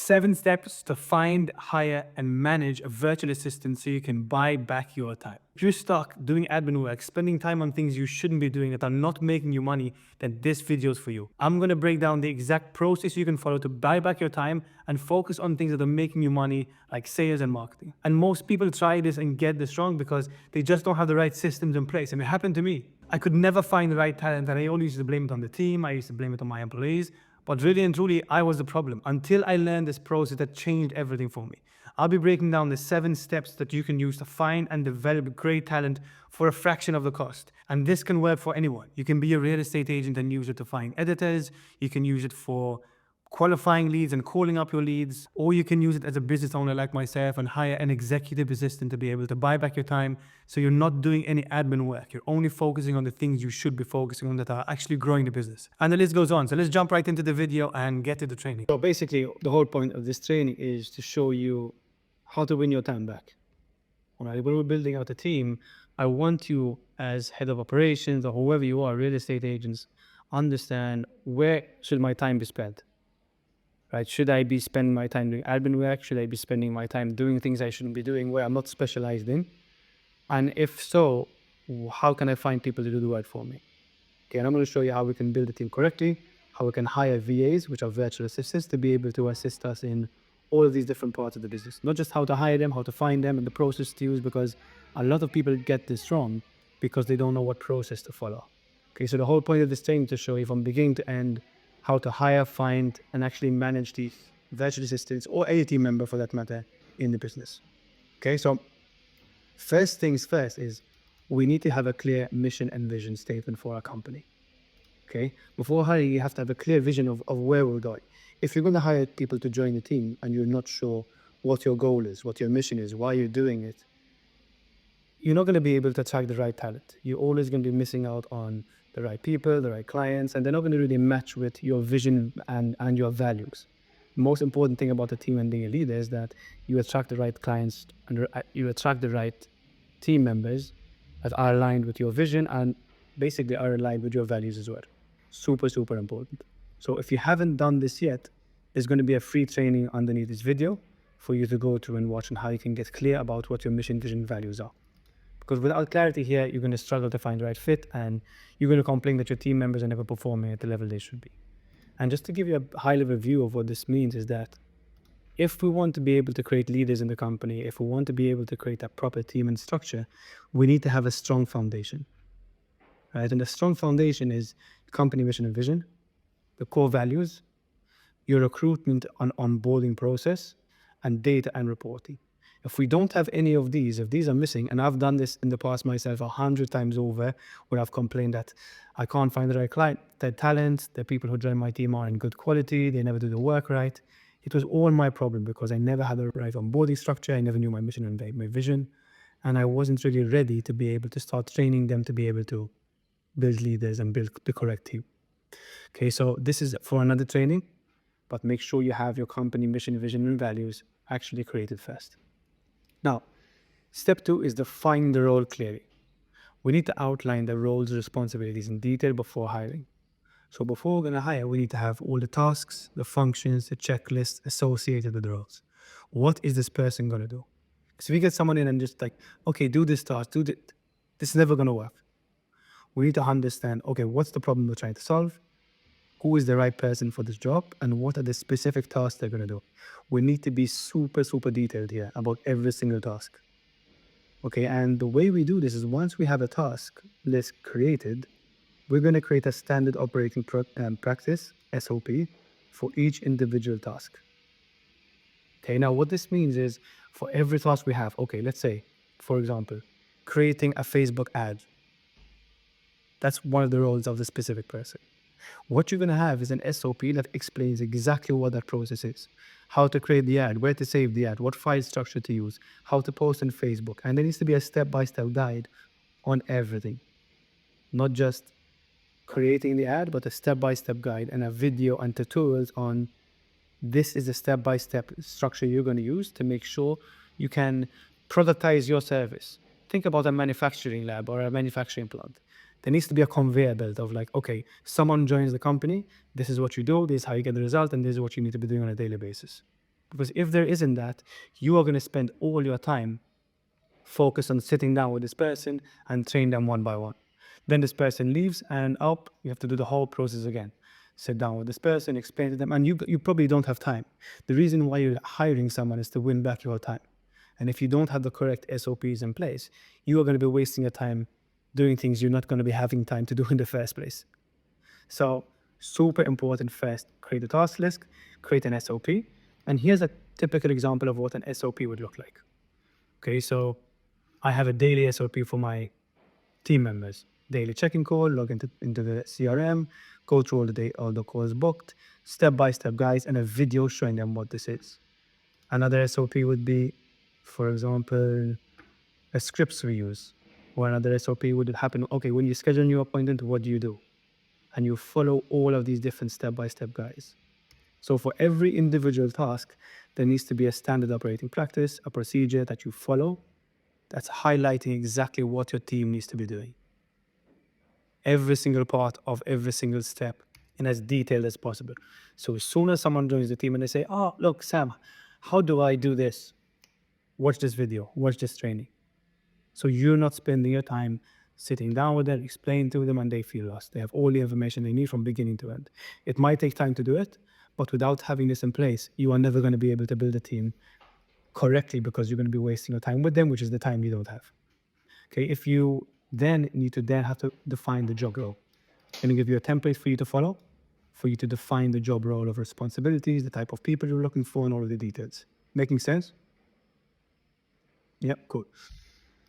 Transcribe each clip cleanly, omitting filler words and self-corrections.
7 steps to find, hire, and manage a virtual assistant so you can buy back your time. If you're stuck doing admin work, spending time on things you shouldn't be doing that are not making you money, then this video is for you. I'm going to break down the exact process you can follow to buy back your time and focus on things that are making you money, like sales and marketing. And most people try this and get this wrong because they just don't have the right systems in place. And it happened to me. I could never find the right talent, and I always used to blame it on the team. I used to blame it on my employees. But really and truly, I was the problem until I learned this process that changed everything for me. I'll be breaking down the 7 steps that you can use to find and develop great talent for a fraction of the cost. And this can work for anyone. You can be a real estate agent and use it to find editors. You can use it for qualifying leads and calling up your leads, or you can use it as a business owner like myself and hire an executive assistant to be able to buy back your time so you're not doing any admin work. You're only focusing on the things you should be focusing on that are actually growing the business. And the list goes on. So let's jump right into the video and get to the training. So basically, the whole point of this training is to show you how to win your time back. All right, when we're building out a team, I want you as head of operations or whoever you are, real estate agents, understand where should my time be spent. Right? Should I be spending my time doing admin work? Should I be spending my time doing things I shouldn't be doing where I'm not specialized in? And if so, how can I find people to do the work for me? Okay, and I'm going to show you how we can build a team correctly, how we can hire VAs, which are virtual assistants, to be able to assist us in all of these different parts of the business. Not just how to hire them, how to find them, and the process to use, because a lot of people get this wrong because they don't know what process to follow. Okay, so the whole point of this training is to show you from beginning to end how to hire, find, and actually manage these virtual assistants or any team member for that matter in the business. Okay, so first things first is we need to have a clear mission and vision statement for our company. Okay, before hiring, you have to have a clear vision of where we're going. If you're going to hire people to join the team and you're not sure what your goal is, what your mission is, why you're doing it, you're not going to be able to attract the right talent. You're always going to be missing out on the right people, the right clients, and they're not going to really match with your vision and your values. The most important thing about a team and being a leader is that you attract the right clients and you attract the right team members that are aligned with your vision and basically are aligned with your values as well. Super, super important. So if you haven't done this yet, there's going to be a free training underneath this video for you to go through and watch on how you can get clear about what your mission, vision, values are. Because without clarity here, you're going to struggle to find the right fit and you're going to complain that your team members are never performing at the level they should be. And just to give you a high-level view of what this means is that if we want to be able to create leaders in the company, if we want to be able to create a proper team and structure, we need to have a strong foundation. Right? And a strong foundation is company mission and vision, the core values, your recruitment and onboarding process, and data and reporting. If we don't have any of these, if these are missing, and I've done this in the past myself 100 times over, where I've complained that I can't find the right client, the talent, the people who join my team are in good quality, they never do the work right. It was all my problem because I never had the right onboarding structure, I never knew my mission and my vision, and I wasn't really ready to be able to start training them to be able to build leaders and build the correct team. Okay, so this is for another training, but make sure you have your company mission, vision, and values actually created first. Now, step 2 is define the role clearly. We need to outline the roles, responsibilities in detail before hiring. So before we're going to hire, we need to have all the tasks, the functions, the checklists associated with the roles. What is this person going to do? Because if we get someone in and just like, okay, do this task, this is never going to work. We need to understand, okay, what's the problem we're trying to solve? Who is the right person for this job, and what are the specific tasks they're going to do? We need to be super, super detailed here about every single task. Okay, and the way we do this is once we have a task list created, we're going to create a standard operating practice, SOP, for each individual task. Okay, now what this means is for every task we have, okay, let's say, for example, creating a Facebook ad. That's one of the roles of the specific person. What you're going to have is an SOP that explains exactly what that process is, how to create the ad, where to save the ad, what file structure to use, how to post on Facebook. And there needs to be a step-by-step guide on everything. Not just creating the ad, but a step-by-step guide and a video and tutorials on this is a step-by-step structure you're going to use to make sure you can productize your service. Think about a manufacturing lab or a manufacturing plant. There needs to be a conveyor belt of like, okay, someone joins the company, this is what you do, this is how you get the result, and this is what you need to be doing on a daily basis. Because if there isn't that, you are going to spend all your time focused on sitting down with this person and train them one by one. Then this person leaves and up, you have to do the whole process again. Sit down with this person, explain to them, and you probably don't have time. The reason why you're hiring someone is to win back your time. And if you don't have the correct SOPs in place, you are going to be wasting your time doing things you're not going to be having time to do in the first place. So super important first, create a task list, create an SOP. And here's a typical example of what an SOP would look like. Okay, so I have a daily SOP for my team members. Daily check-in call, log into the CRM, go through all the day, all the calls booked, step-by-step guides, and a video showing them what this is. Another SOP would be, for example, a scripts we use. Or another SOP would happen, okay, when you schedule a new appointment, what do you do? And you follow all of these different step-by-step guides. So for every individual task, there needs to be a standard operating practice, a procedure that you follow that's highlighting exactly what your team needs to be doing. Every single part of every single step in as detailed as possible. So as soon as someone joins the team and they say, oh, look, Sam, how do I do this? Watch this video, watch this training. So you're not spending your time sitting down with them, explaining to them, and they feel lost. They have all the information they need from beginning to end. It might take time to do it, but without having this in place, you are never going to be able to build a team correctly because you're going to be wasting your time with them, which is the time you don't have. Okay, if you then need to have to define the job role. I'm going to give you a template for you to follow, for you to define the job role of responsibilities, the type of people you're looking for, and all of the details. Making sense? Yep, cool.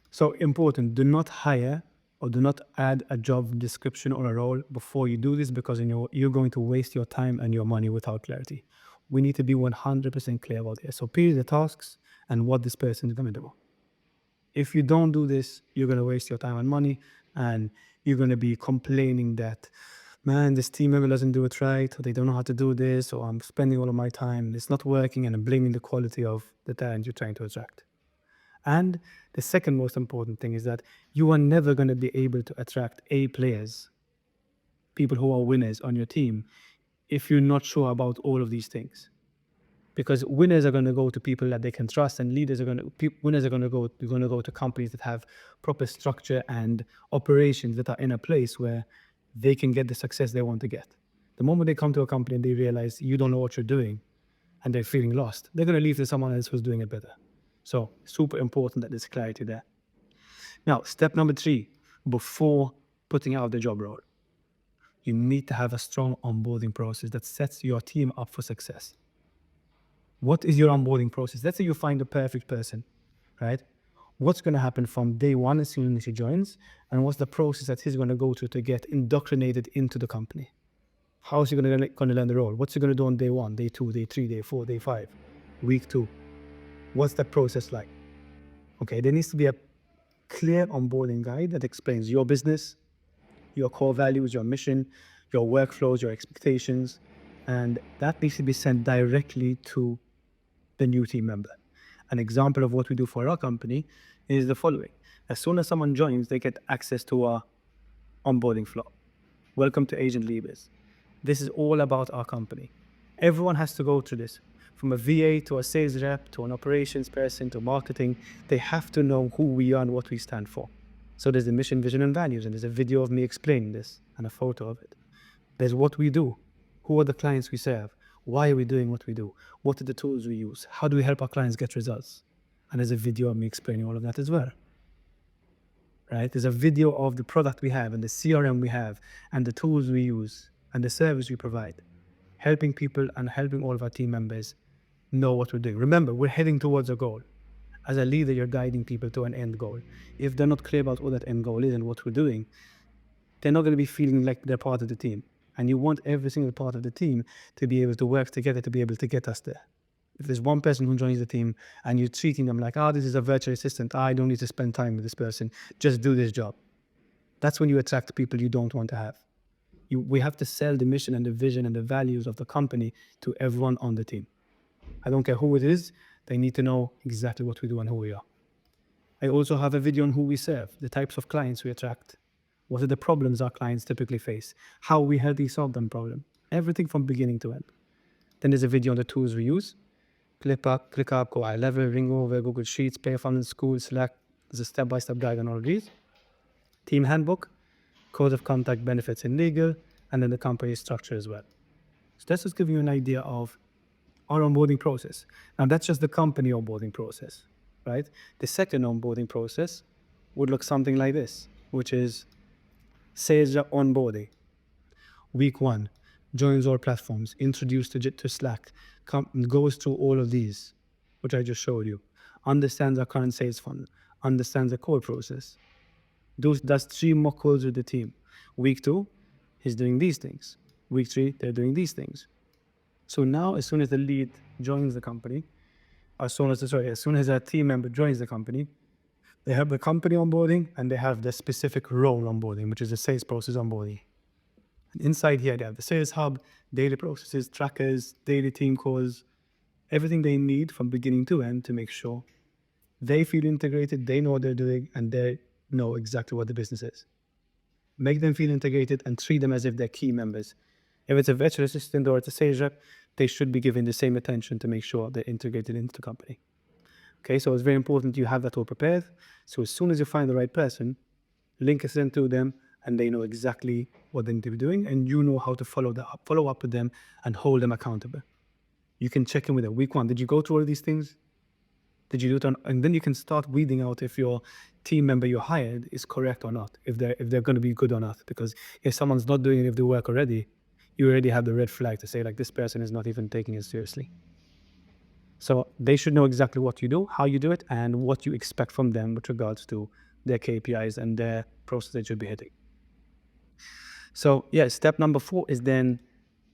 So important, do not hire or do not add a job description or a role before you do this, because you're going to waste your time and your money without clarity. We need to be 100% clear about the SOPs, the tasks, and what this person is going to do. If you don't do this, you're going to waste your time and money, and you're going to be complaining that, man, this team member doesn't do it right, or they don't know how to do this, or I'm spending all of my time, it's not working, and I'm blaming the quality of the talent you're trying to attract. And the second most important thing is that you are never going to be able to attract A players, people who are winners on your team, if you're not sure about all of these things. Because winners are going to go to people that they can trust, and winners are going to go to companies that have proper structure and operations that are in a place where they can get the success they want to get. The moment they come to a company and they realize you don't know what you're doing and they're feeling lost, they're going to leave to someone else who's doing it better. So super important that there's clarity there. Now, step number 3, before putting out the job role, you need to have a strong onboarding process that sets your team up for success. What is your onboarding process? Let's say you find the perfect person, right? What's going to happen from day one as soon as he joins? And what's the process that he's going to go through to get indoctrinated into the company? How is he going to learn the role? What's he going to do on day 1, day 2, day 3, day 4, day 5, week 2? What's that process like? Okay, there needs to be a clear onboarding guide that explains your business, your core values, your mission, your workflows, your expectations, and that needs to be sent directly to the new team member. An example of what we do for our company is the following. As soon as someone joins, they get access to our onboarding flow. Welcome to Agent Leaders. This is all about our company. Everyone has to go through this. From a VA to a sales rep to an operations person to marketing, they have to know who we are and what we stand for. So there's the mission, vision, and values, and there's a video of me explaining this and a photo of it. There's what we do. Who are the clients we serve? Why are we doing what we do? What are the tools we use? How do we help our clients get results? And there's a video of me explaining all of that as well. Right? There's a video of the product we have and the CRM we have and the tools we use and the service we provide, helping people and helping all of our team members know what we're doing. Remember, we're heading towards a goal. As a leader, you're guiding people to an end goal. If they're not clear about what that end goal is and what we're doing, they're not going to be feeling like they're part of the team. And you want every single part of the team to be able to work together to be able to get us there. If there's one person who joins the team and you're treating them like, this is a virtual assistant, I don't need to spend time with this person, just do this job. That's when you attract people you don't want to have. We have to sell the mission and the vision and the values of the company to everyone on the team. I don't care who it is, they need to know exactly what we do and who we are. I also have a video on who we serve, the types of clients we attract. What are the problems our clients typically face? How we help solve them problem. Everything from beginning to end. Then there's a video on the tools we use. ClickUp, go high level, ring over, Google Sheets, Pay Funnel, School, Slack. There's a step-by-step guide on all of these. Team handbook, code of conduct, benefits and legal, and then the company structure as well. So that's just giving you an idea of our onboarding process. Now that's just the company onboarding process, right? The second onboarding process would look something like this, which is sales rep onboarding. Week 1, joins all platforms, introduced to Slack, goes through all of these, which I just showed you, understands our current sales funnel, understands the core process, does 3 mock calls with the team. Week 2, he's doing these things. Week 3, they're doing these things. So now, as soon as the lead joins the company, as soon as a team member joins the company, they have the company onboarding and they have the specific role onboarding, which is the sales process onboarding. And inside here, they have the sales hub, daily processes, trackers, daily team calls, everything they need from beginning to end to make sure they feel integrated, they know what they're doing, and they know exactly what the business is. Make them feel integrated and treat them as if they're key members. If it's a virtual assistant or it's a sales rep, they should be given the same attention to make sure they're integrated into the company. Okay, so it's very important you have that all prepared. So as soon as you find the right person, link us into them and they know exactly what they need to be doing and you know how to follow up with them and hold them accountable. You can check in with them. Week 1, did you go through all of these things? Did you do it and then you can start weeding out if your team member you hired is correct or not, if they're going to be good or not. Because if someone's not doing any of the work already, you already have the red flag to say like this person is not even taking it seriously. So they should know exactly what you do, how you do it, and what you expect from them with regards to their KPIs and their process they should be hitting. So yeah, step number 4 is then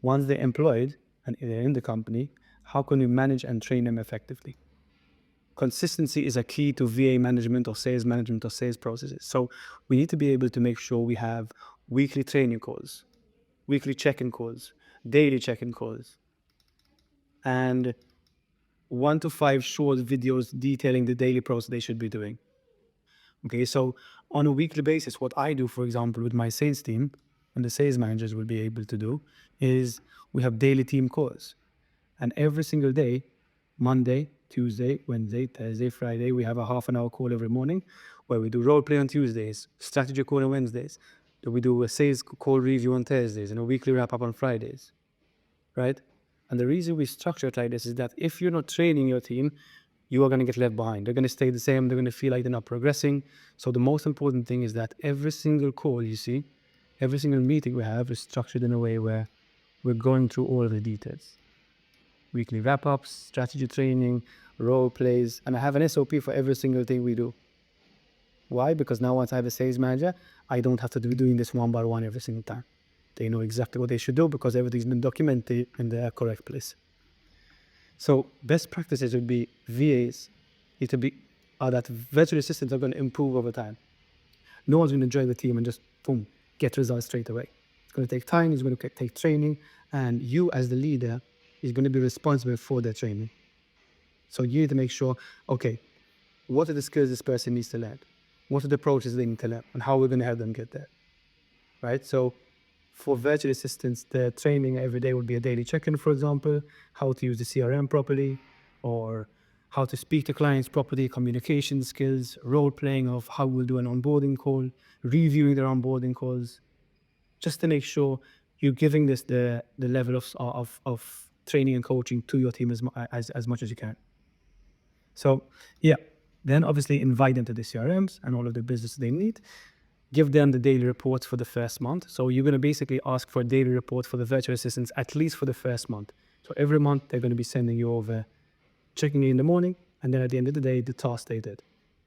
once they're employed and they're in the company, how can you manage and train them effectively? Consistency is a key to VA management or sales processes. So we need to be able to make sure we have weekly training calls, weekly check-in calls, daily check-in calls, and 1 to 5 short videos detailing the daily process they should be doing. Okay, so on a weekly basis, what I do, for example, with my sales team, and the sales managers will be able to do, is we have daily team calls. And every single day, Monday, Tuesday, Wednesday, Thursday, Friday, we have a half an hour call every morning where we do role play on Tuesdays, strategy call on Wednesdays, then we do a sales call review on Thursdays, and a weekly wrap up on Fridays, right? And the reason we structure it like this is that if you're not training your team, you are going to get left behind. They're going to stay the same. They're going to feel like they're not progressing. So the most important thing is that every single call you see, every single meeting we have is structured in a way where we're going through all of the details. Weekly wrap-ups, strategy training, role plays, and I have an SOP for every single thing we do. Why? Because now once I have a sales manager, I don't have to be doing this one by one every single time. They know exactly what they should do because everything's been documented in the correct place. So best practices would be VAs need to be that virtual assistants are going to improve over time. No one's going to join the team and just boom, get results straight away. It's going to take time, it's going to take training, and you as the leader is going to be responsible for their training. So you need to make sure, okay, what are the skills this person needs to learn? What are the approaches they need to learn? And how we're going to help them get there, right? So for virtual assistants, the training every day would be a daily check-in, for example, how to use the CRM properly, or how to speak to clients properly, communication skills, role-playing of how we'll do an onboarding call, reviewing their onboarding calls, just to make sure you're giving this the level of training and coaching to your team as much as you can. So yeah, then obviously invite them to the CRMs and all of the business they need. Give them the daily reports for the first month. So you're going to basically ask for a daily report for the virtual assistants, at least for the first month. So every month they're going to be sending you over, checking in the morning, and then at the end of the day, the task they did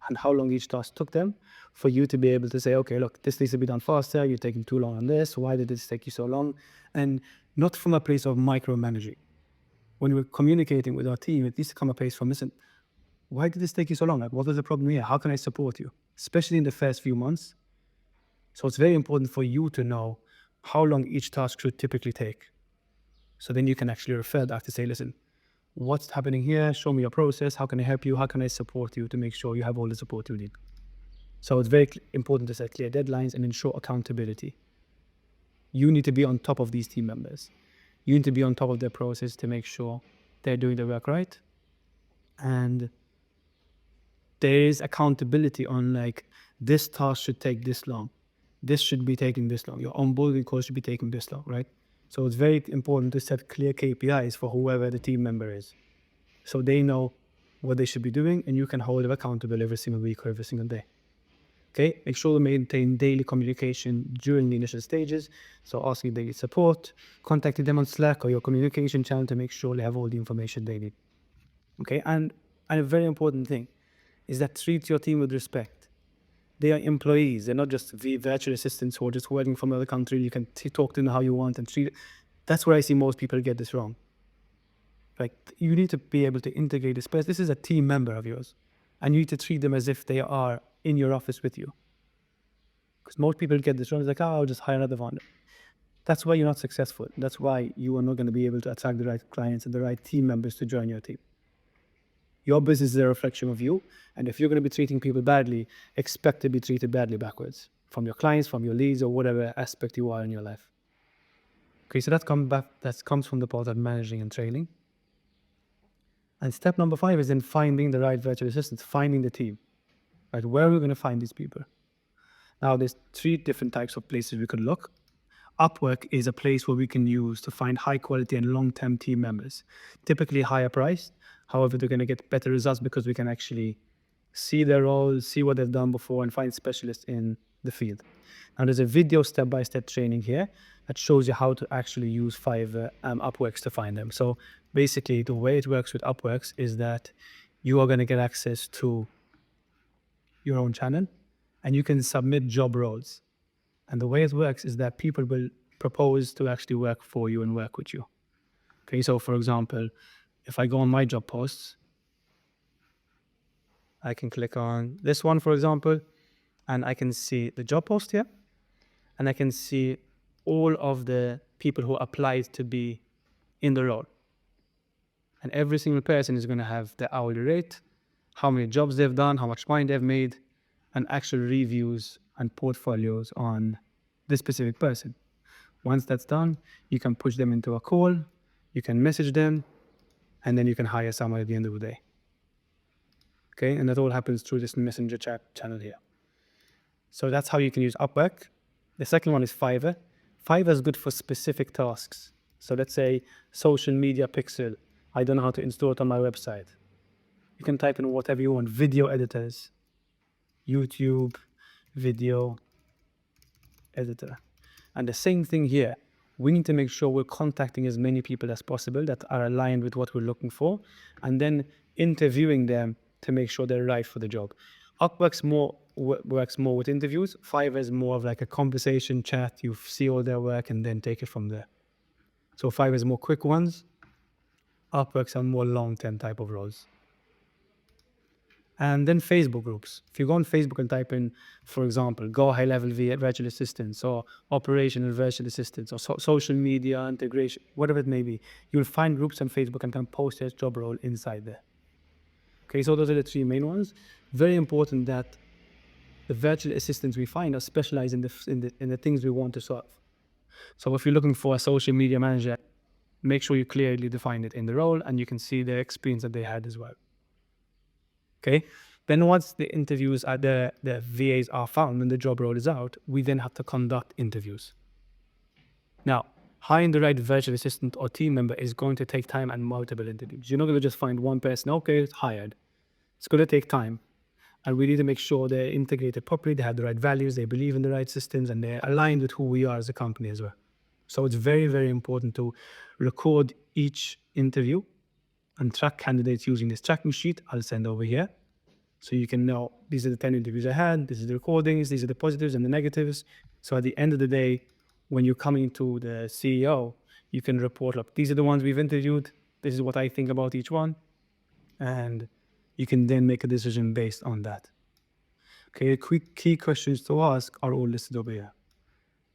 and how long each task took them for you to be able to say, okay, look, this needs to be done faster. You're taking too long on this. Why did this take you so long? And not from a place of micromanaging. When we're communicating with our team, it needs to come a place from, listen, why did this take you so long? Like, what was the problem here? How can I support you? Especially in the first few months. So it's very important for you to know how long each task should typically take. So then you can actually refer back to say, listen, what's happening here? Show me your process. How can I help you? How can I support you to make sure you have all the support you need? So it's very important to set clear deadlines and ensure accountability. You need to be on top of these team members. You need to be on top of their process to make sure they're doing the work right And there is accountability on like, this task should take this long. This should be taking this long. Your onboarding course should be taking this long, right? So it's very important to set clear KPIs for whoever the team member is. So they know what they should be doing, and you can hold them accountable every single week or every single day. Okay, make sure to maintain daily communication during the initial stages. So asking daily support, contacting them on Slack or your communication channel to make sure they have all the information they need. Okay, and a very important thing is that treat your team with respect. They are employees. They're not just virtual assistants who are just working from another country. You can talk to them how you want and treat it. That's where I see most people get this wrong. Like, you need to be able to integrate this person. This is a team member of yours, and you need to treat them as if they are in your office with you. Because most people get this wrong. It's like, oh, I'll just hire another vendor. That's why you're not successful. That's why you are not going to be able to attract the right clients and the right team members to join your team. Your business is a reflection of you. And if you're going to be treating people badly, expect to be treated badly backwards from your clients, from your leads, or whatever aspect you are in your life. Okay, so that comes from the part of managing and training. And step number 5 is then finding the right virtual assistants, finding the team. Right, where are we going to find these people? Now, there's 3 different types of places we could look. Upwork is a place where we can use to find high quality and long-term team members, typically higher priced. However, they're going to get better results because we can actually see their roles, see what they've done before, and find specialists in the field. Now, there's a video step-by-step training here that shows you how to actually use Fiverr Upworks to find them. So basically, the way it works with Upworks is that you are going to get access to your own channel, and you can submit job roles. And the way it works is that people will propose to actually work for you and work with you. Okay, so for example, if I go on my job posts, I can click on this one, for example, and I can see the job post here, and I can see all of the people who applied to be in the role. And every single person is going to have the hourly rate, how many jobs they've done, how much money they've made, and actual reviews and portfolios on this specific person. Once that's done, you can push them into a call, you can message them, and then you can hire someone at the end of the day. Okay, and that all happens through this messenger chat channel here. So that's how you can use Upwork. The second one is Fiverr. Fiverr is good for specific tasks. So let's say social media pixel. I don't know how to install it on my website. You can type in whatever you want. Video editors, YouTube, video editor. And the same thing here. We need to make sure we're contacting as many people as possible that are aligned with what we're looking for, and then interviewing them to make sure they're right for the job. Upworks works more with interviews. Fiverr is more of like a conversation chat. You see all their work and then take it from there. So Fiverr is more quick ones. Upworks are more long-term type of roles. And then Facebook groups. If you go on Facebook and type in, for example, Go High Level Virtual Assistants or Operational Virtual Assistants or social media integration, whatever it may be, you'll find groups on Facebook and can post your job role inside there. Okay, so those are the 3 main ones. Very important that the virtual assistants we find are specialized in the things we want to solve. So if you're looking for a social media manager, make sure you clearly define it in the role and you can see the experience that they had as well. Okay, then once the interviews are the VAs are found and the job role is out, we then have to conduct interviews. Now, hiring the right virtual assistant or team member is going to take time and multiple interviews. You're not going to just find one person, okay, it's hired. It's going to take time. And we need to make sure they're integrated properly, they have the right values, they believe in the right systems, and they're aligned with who we are as a company as well. So it's very, very important to record each interview and track candidates using this tracking sheet I'll send over here. So you can know these are the 10 interviews I had, this is the recordings, these are the positives and the negatives. So at the end of the day, when you're coming to the CEO, you can report, look, these are the ones we've interviewed, this is what I think about each one. And you can then make a decision based on that. Okay, quick key questions to ask are all listed over here.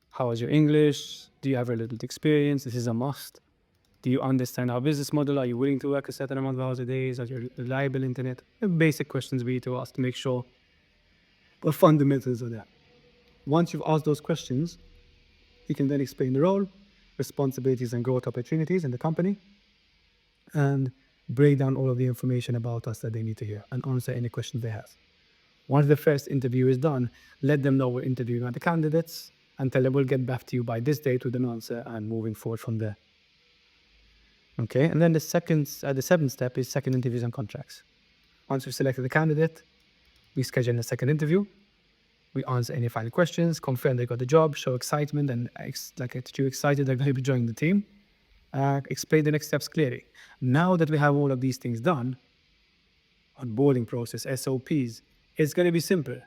How is your English? Do you have related experience? This is a must. Do you understand our business model? Are you willing to work a certain amount of hours a day? Is that your reliable internet? Basic questions we need to ask to make sure the fundamentals are there. Once you've asked those questions, you can then explain the role, responsibilities, and growth opportunities in the company. And break down all of the information about us that they need to hear, and answer any questions they have. Once the first interview is done, let them know we're interviewing other candidates and tell them we'll get back to you by this date with an answer and moving forward from there. Okay, and then the seventh step is second interviews and contracts. Once we've selected the candidate, we schedule a second interview. We answer any final questions, confirm they got the job, show excitement and you're excited they're going to be joining the team. Explain the next steps clearly. Now that we have all of these things done, onboarding process, SOPs, it's going to be simple.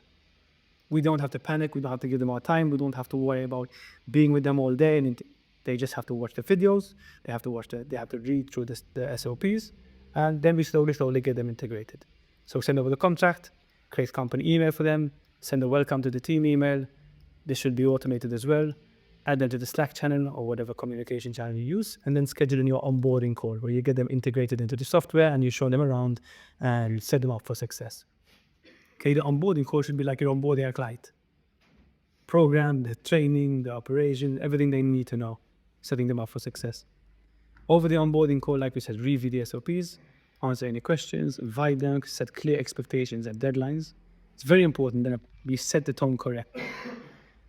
We don't have to panic. We don't have to give them our time. We don't have to worry about being with them all day. And they just have to watch the videos. They have to read through the SOPs, and then we slowly get them integrated. So send over the contract, create company email for them, send a welcome to the team email. This should be automated as well. Add them to the Slack channel or whatever communication channel you use, and then schedule in your onboarding call where you get them integrated into the software and you show them around and set them up for success. Okay, the onboarding call should be like you're onboarding a client. Program, the training, the operation, everything they need to know, setting them up for success. Over the onboarding call, like we said, review the SOPs, answer any questions, invite them, set clear expectations and deadlines. It's very important that we set the tone correctly.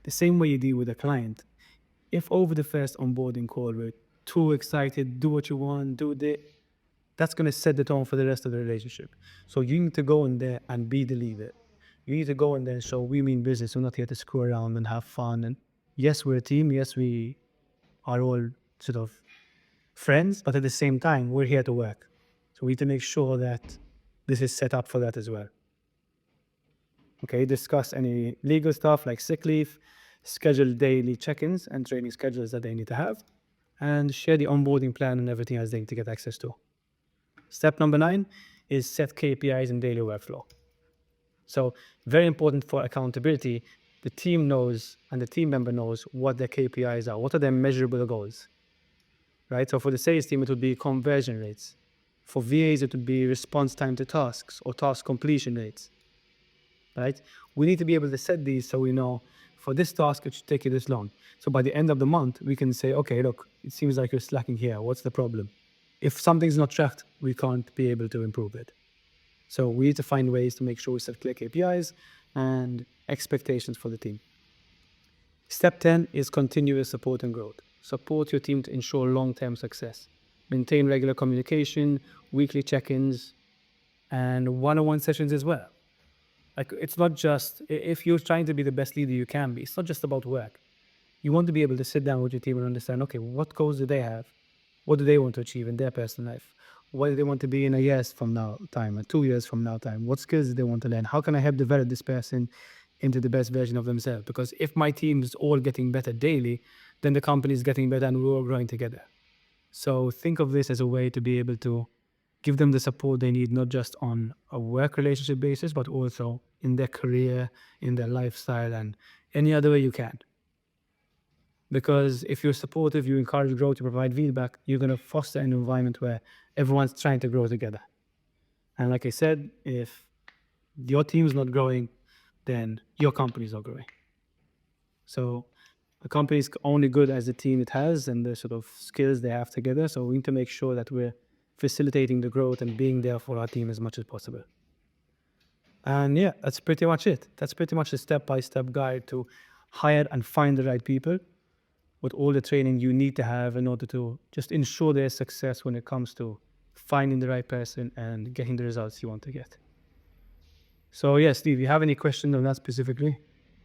The same way you deal with a client. If over the first onboarding call we're too excited, do what you want, that's going to set the tone for the rest of the relationship. So you need to go in there and be the leader. You need to go in there and show we mean business. We're not here to screw around and have fun. And yes, we're a team. Yes, we are all sort of friends, but at the same time, we're here to work. So we need to make sure that this is set up for that as well. Okay, discuss any legal stuff like sick leave, schedule daily check-ins and training schedules that they need to have, and share the onboarding plan and everything else they need to get access to. Step number 9 is set KPIs and daily workflow. So very important for accountability, the team knows and the team member knows what their KPIs are, what are their measurable goals, right? So for the sales team, it would be conversion rates. For VAs, it would be response time to tasks or task completion rates, right? We need to be able to set these so we know for this task, it should take you this long. So by the end of the month, we can say, okay, look, it seems like you're slacking here. What's the problem? If something's not tracked, we can't be able to improve it. So we need to find ways to make sure we set clear KPIs and expectations for the team. Step 10 is continuous support and growth. Support your team to ensure long-term success. Maintain regular communication, weekly check-ins, and one-on-one sessions as well. Like, it's not just, if you're trying to be the best leader you can be, it's not just about work. You want to be able to sit down with your team and understand, okay, what goals do they have? What do they want to achieve in their personal life? What do they want to be in a year from now time, or 2 years from now time? What skills do they want to learn? How can I help develop this person into the best version of themselves? Because if my team is all getting better daily, then the company is getting better and we're all growing together. So think of this as a way to be able to give them the support they need, not just on a work relationship basis, but also in their career, in their lifestyle, and any other way you can. Because if you're supportive, you encourage growth, you provide feedback, you're going to foster an environment where everyone's trying to grow together. And like I said, if your team is not growing, then your company is not growing. So a company is only good as the team it has and the sort of skills they have together. So we need to make sure that we're facilitating the growth and being there for our team as much as possible. And yeah, that's pretty much it. That's pretty much a step-by-step guide to hire and find the right people with all the training you need to have in order to just ensure their success when it comes to finding the right person and getting the results you want to get. So yeah, Steve, you have any questions on that specifically?